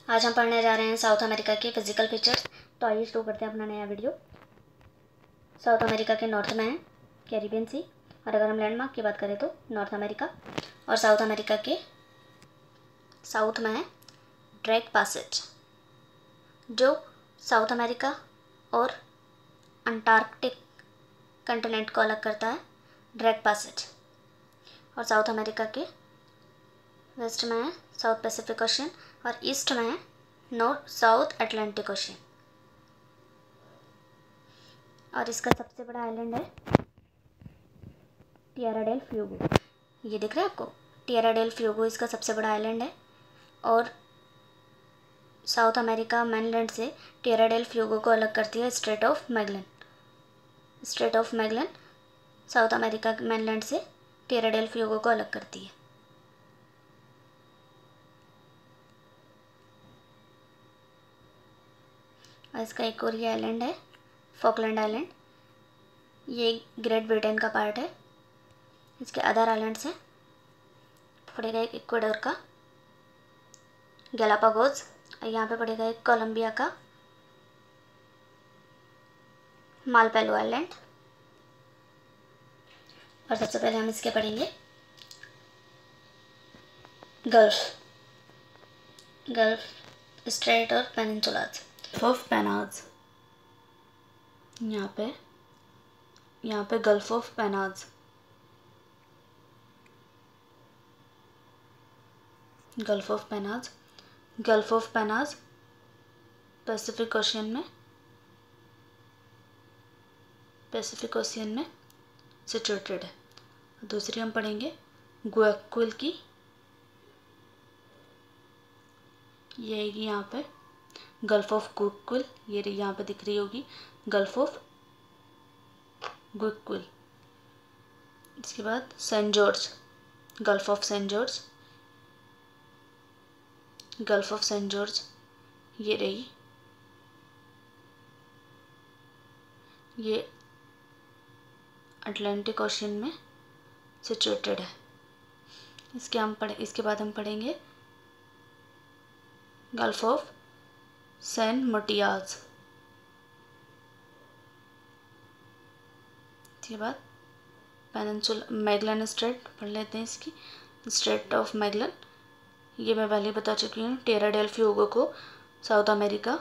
आज हम पढ़ने जा रहे हैं साउथ अमेरिका के फिजिकल फीचर्स। तो आइए शुरू करते हैं अपना नया वीडियो। साउथ अमेरिका के नॉर्थ में है कैरिबियन सी, और अगर हम लैंडमार्क की बात करें तो नॉर्थ अमेरिका, और साउथ अमेरिका के साउथ में है ड्रैक पैसेज, जो साउथ अमेरिका और अंटार्कटिक कंटिनेंट को अलग करता है, ड्रैक पैसेज। और साउथ अमेरिका के वेस्ट में है साउथ पैसिफिक ओशन, और ईस्ट में है नॉर्थ साउथ अटलांटिक ओशन। और इसका सबसे बड़ा आइलैंड है टिएरा डेल फ्यूगो। ये दिख रहा है आपको, टिएरा डेल फ्यूगो इसका सबसे बड़ा आइलैंड है। और साउथ अमेरिका मेनलैंड से टिएरा डेल फ्यूगो को अलग करती है straight of Magellan. Straight of Magellan south America mainland से टिएरा डेल फ्यूगो को अलग करती है। और इसका एक और ये आइलैंड है फॉकलैंड आइलैंड। ये ग्रेट ब्रिटेन का पार्ट है। इसके अदर आइलैंड्स हैं, पड़ेगा एक इक्वाडोर का गैलापागोस, और यहाँ पे पड़ेगा एक कोलंबिया का मालपेलो आइलैंड। और सबसे पहले हम इसके पढ़ेंगे गल्फ स्ट्रेट और पेनिनसुलाज ऑफ पेनाज। यहाँ पे gulf of Penas, gulf of Penas, gulf of Penas Pacific Ocean में सिचुएटेड है। दूसरी हम पढ़ेंगे ग्वायाक्विल की। ये यहाँ पे गल्फ ऑफ ग्वायाक्विल, ये यहाँ पे दिख रही होगी गल्फ ऑफ ग्वायाक्विल। इसके बाद Saint George, gulf of Saint George, gulf of Saint George ये रही। ये अटलांटिक ओशन में सिचुएटेड है। इसके बाद हम पढ़ेंगे गल्फ ऑफ सैन मोटियाज। इसके बाद पेनिनसुला मैगलन स्ट्रेट पढ़ लेते हैं। इसकी स्ट्रेट ऑफ मैगलन, ये मैं पहले बता चुकी हूँ, टिएरा डेल फ्यूगो को साउथ अमेरिका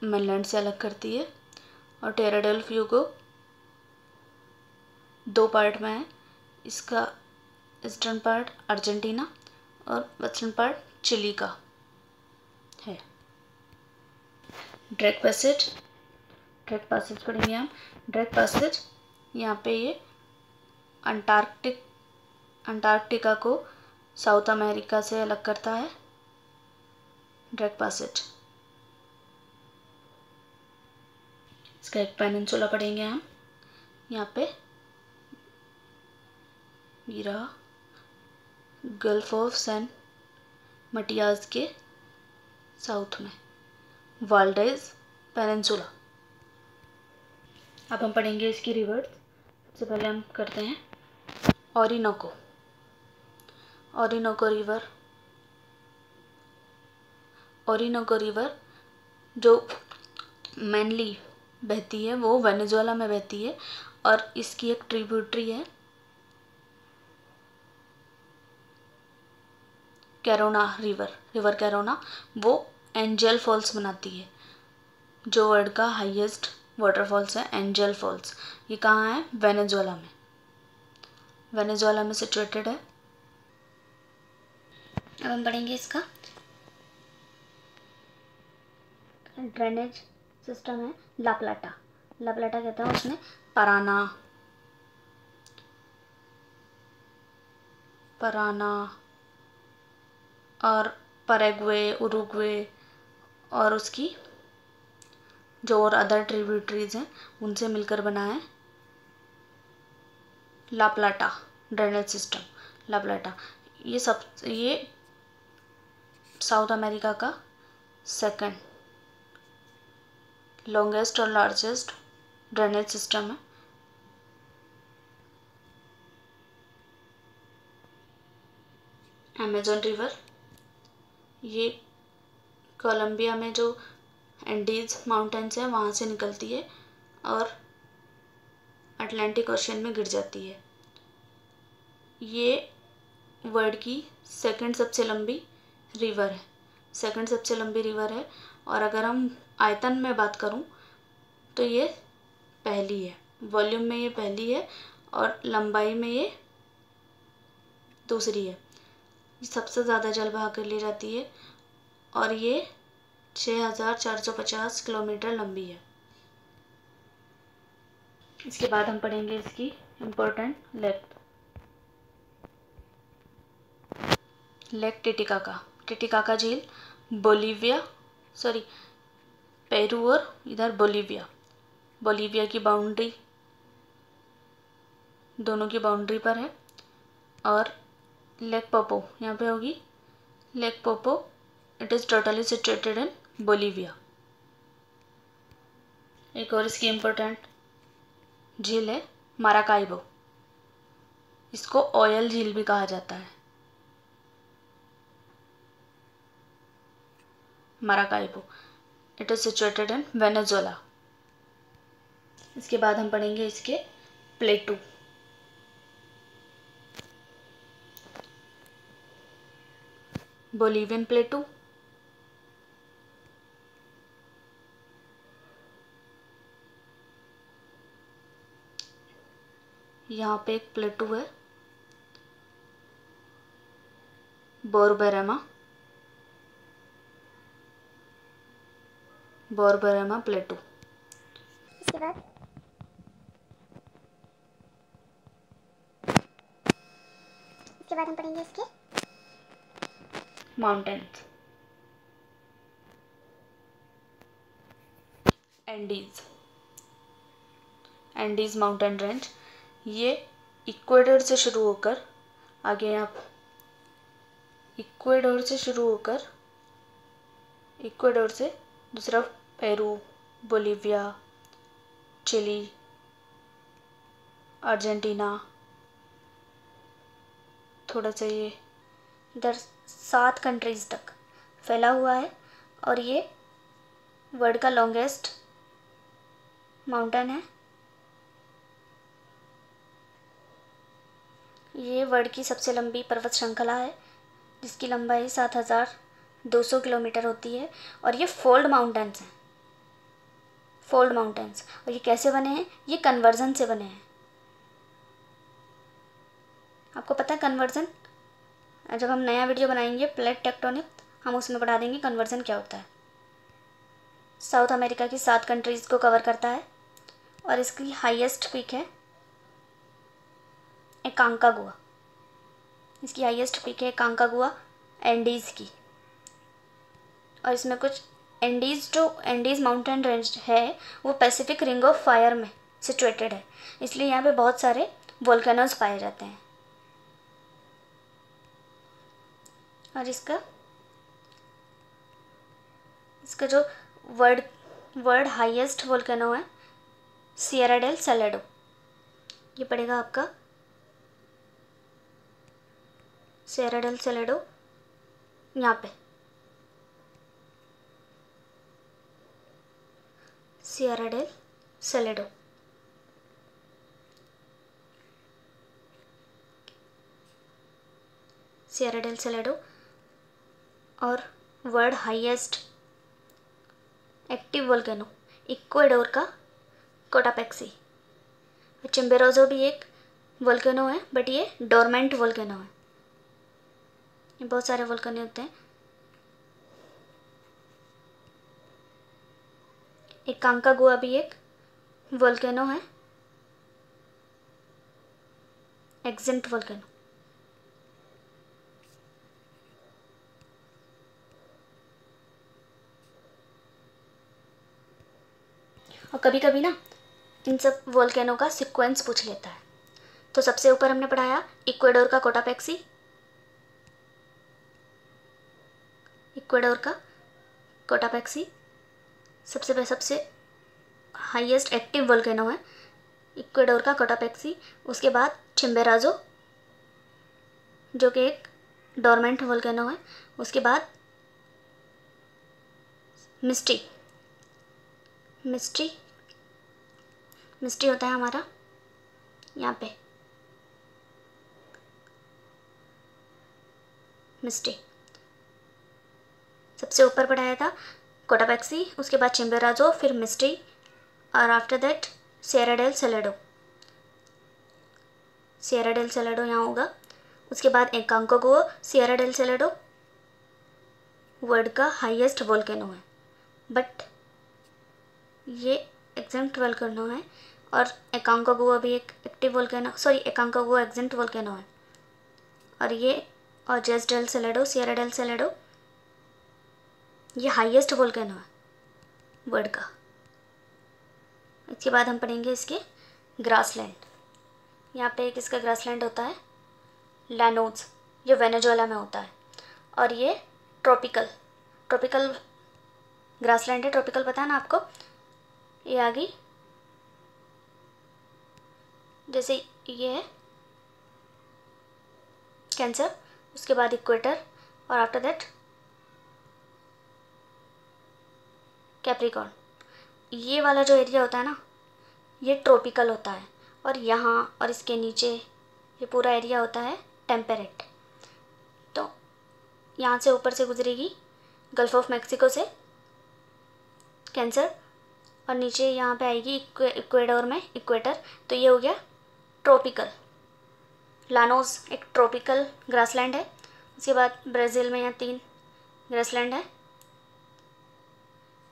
मेनलैंड से अलग करती है। और टिएरा डेल फ्यूगो दो पार्ट में है। इसका ईस्टर्न पार्ट अर्जेंटीना और वेस्टर्न पार्ट चिली का है। ड्रैक पैसेज पढ़ेंगे हम। ड्रैक पैसेज यहाँ पे ये अंटार्कटिका को साउथ अमेरिका से अलग करता है, ड्रैक पैसेज। इसका एक पेनिनसुला पढ़ेंगे हम। यहाँ पे ये रहा गल्फ ऑफ सैन मटियाज के साउथ में वाल्डेज पेनिनसुला। अब हम पढ़ेंगे इसकी रिवर्स। सबसे पहले हम करते हैं ओरिनोको रिवर जो मेनली बहती है वो वेनेजुएला में बहती है। और इसकी एक ट्रिब्यूटरी है कैरोना रिवर कैरोना, वो एंजल फॉल्स बनाती है। जो वर्ल्ड का हाईएस्ट वाटरफॉल्स है एंजल फॉल्स। ये कहाँ है? वेनेजुएला में सिचुएटेड है। अब हम पढ़ेंगे इसका ड्रेनेज सिस्टम है ला प्लाटा कहते हैं उसमें पराना और पैराग्वे, उरुग्वे और उसकी जो और अदर ट्रिब्यूटरीज हैं उनसे मिलकर बना है ला प्लाटा ड्रेनेज सिस्टम। ला प्लाटा ये साउथ अमेरिका का सेकंड लॉन्गेस्ट और लार्जेस्ट ड्रेनेज सिस्टम है। अमेजन रिवर ये कोलंबिया में जो एंडीज माउंटेन्स हैं वहाँ से निकलती है और अटलांटिक ओशन में गिर जाती है। ये वर्ल्ड की सेकंड सबसे लंबी रिवर है, सेकंड सबसे लंबी रिवर है। और अगर हम आयतन में बात करूं तो ये पहली है, वॉल्यूम में ये पहली है और लंबाई में ये दूसरी है। सबसे ज़्यादा जल बहा कर ले जाती है और ये 6450 किलोमीटर लंबी है। इसके बाद हम पढ़ेंगे इसकी इम्पोर्टेंट लेक टिटिकाका। टिटिकाका झील पेरू और इधर बोलीविया की बाउंड्री, दोनों की बाउंड्री पर है। और लेक पोपो यहाँ पे होगी, lake Poopó, it is totally situated in Bolivia. एक और इसकी इम्पोर्टेंट झील है माराकाइबो, इसको ऑयल झील भी कहा जाता है, Maracaibo, it is situated in Venezuela. इसके बाद हम पढ़ेंगे इसके प्लेटू। बोलिवियन प्लेटू, यहाँ पे एक प्लेटू है बोरबेरेमा प्लेटू। इसके बाद हम पढ़ेंगे इसके माउंटेन्स। एंडीज माउंटेन रेंज, ये इक्वेडर से शुरू होकर आगे आप इक्वेडर से दूसरा पेरू, बोलीविया, चिली, अर्जेंटीना, थोड़ा सा ये इधर 7 कंट्रीज़ तक फैला हुआ है। और ये वर्ल्ड का लॉन्गेस्ट माउंटेन है। ये वर्ल्ड की सबसे लंबी पर्वत श्रृंखला है जिसकी लंबाई 7200 किलोमीटर होती है। और ये फोल्ड माउंटेन्स हैं, फोल्ड माउंटेन्स। और ये कैसे बने हैं? ये कन्वर्जन से बने हैं। आपको पता है कन्वर्जन? जब हम नया वीडियो बनाएंगे प्लेट टेक्टोनिक, हम उसमें पढ़ा देंगे कन्वर्जन क्या होता है। साउथ अमेरिका की 7 कंट्रीज़ को कवर करता है और इसकी हाईएस्ट पीक है एकांकागुआ। इसकी हाईएस्ट पीक है एकांकागुआ एंडीज़ की। और इसमें कुछ एंडीज़ माउंटेन रेंज है वो पैसिफिक रिंग ऑफ फायर में सिचुएटेड है, इसलिए यहाँ पे बहुत सारे वोल्केनोज पाए जाते हैं। और इसका जो वर्ल्ड हाईएस्ट वोल्केनो है सियरा डेल सैलेडो, ये पड़ेगा आपका सियरा डेल सैलेडो यहाँ पे, सियरा डेल सैलेडो। सियरा डेल सैलेडो और world highest active volcano Ecuador का कोटापेक्सी। चिम्बेरोजो भी एक वोल्केनो है बट ये डोरमेंट वोल्केनो है। ये बहुत सारे वोल्केनो होते हैं। एक कांकागुआ भी एक वोल्केनो है, एक्सिंक्ट वोल्केनो। और कभी कभी ना इन सब वोल्केनो का सीक्वेंस पूछ लेता है। तो सबसे ऊपर हमने पढ़ाया इक्वाडोर का कोटापेक्सी, सबसे हाईएस्ट एक्टिव वोल्केनो है इक्वाडोर का कोटापेक्सी। उसके बाद चिम्बेराजो जो कि एक डोरमेंट वोल्केनो है। उसके बाद मिस्टी, मिस्टी, मिस्टी होता है हमारा यहाँ पे, मिस्टी। सबसे ऊपर पढ़ाया था कोटापैक्सी, उसके बाद चिम्बोराजो, फिर मिस्टी, और after that Sierra del Salado, Sierra del Salado यहाँ होगा। उसके बाद Aconcagua, Sierra del Salado world का हाईएस्ट वोल्केनो है, बट ये एक्जेंट वोल्केनो है, और एकांकोगुआ भी एक active volcano, sorry Aconcagua extinct volcano है, और ये और Ojos del Salado, Sierra del Salado ये हाईएस्ट वोल्केनो है वर्ल्ड का। इसके बाद हम पढ़ेंगे इसके ग्रासलैंड। यहाँ पे एक इसका ग्रासलैंड होता है लैनोज, जो वेनेजुएला में होता है, और ये ट्रॉपिकल ग्रासलैंड है। ट्रॉपिकल पता है ना आपको, ये आ गई, जैसे ये है कैंसर, उसके बाद इक्वेटर, और आफ्टर दैट कैप्रिकॉर्न। ये वाला जो एरिया होता है ना, ये ट्रॉपिकल होता है, और यहाँ और इसके नीचे ये पूरा एरिया होता है टेम्परेट। तो यहाँ से ऊपर से गुजरेगी गल्फ ऑफ मैक्सिको से कैंसर, और नीचे यहाँ पे आएगी इक्वेडोर में इक्वेटर, तो ये हो गया ट्रॉपिकल। लानोस एक ट्रॉपिकल ग्रासलैंड है। उसके बाद ब्राज़ील में यहाँ 3 ग्रासलैंड है,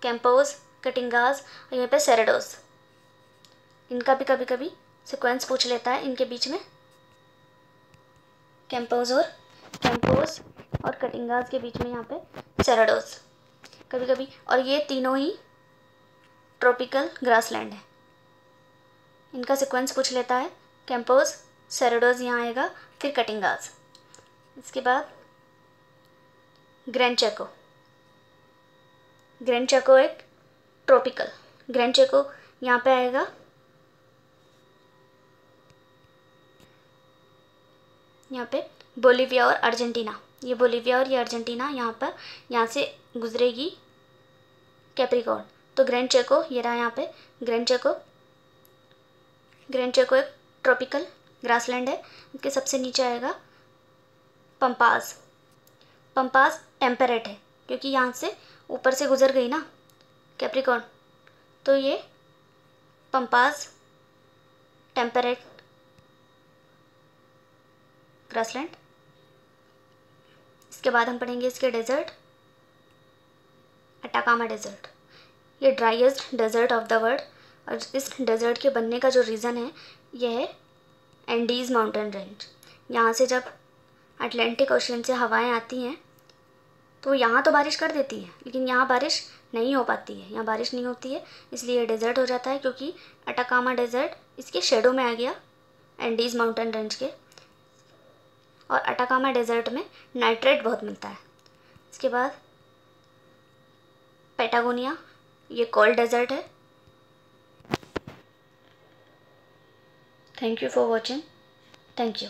कैंपोज, कटिंगास, और यहाँ पे सेरेडोस। इनका भी कभी कभी सीक्वेंस पूछ लेता है इनके बीच में, कैंपोज और कटिंगास के बीच में यहाँ पे सेरेडोस कभी कभी, और ये तीनों ही ट्रॉपिकल ग्रासलैंड है। इनका सीक्वेंस पूछ लेता है, कैंपोज, सेरेडोस यहाँ आएगा, फिर कटिंगास। इसके बाद ग्रैंड चेको एक ट्रॉपिकल, ग्रैंड चेको यहाँ पे आएगा, यहाँ पे बोलीविया और अर्जेंटीना, ये बोलीविया और ये अर्जेंटीना यहाँ से गुजरेगी कैप्रिकॉर्न। तो ग्रैंड चेको ये रहा यहाँ पे, ग्रैंड चेको एक ट्रॉपिकल ग्रासलैंड है। उसके सबसे नीचे आएगा पंपास टेम्परेट है, क्योंकि यहाँ से ऊपर से गुजर गई ना कैप्रिकॉर्न, तो ये पंपास टेम्परेट ग्रासलैंड। इसके बाद हम पढ़ेंगे इसके डेजर्ट, अटाकामा डेजर्ट, ये driest desert of the world, और इस डेजर्ट के बनने का जो रीज़न है ये है एंडीज़ माउंटेन रेंज। यहाँ से जब अटलांटिक ओशन से हवाएं आती हैं तो यहाँ तो बारिश कर देती है, लेकिन यहाँ बारिश नहीं हो पाती है, यहाँ बारिश नहीं होती है, इसलिए ये डेजर्ट हो जाता है, क्योंकि अटाकामा डेजर्ट इसके शेडो में आ गया एंडीज़ माउंटेन रेंज के, और अटाकामा डेजर्ट में नाइट्रेट बहुत मिलता है। इसके बाद पैटागोनिया, ये कोल्ड डेजर्ट है। Thank you for watching, thank you.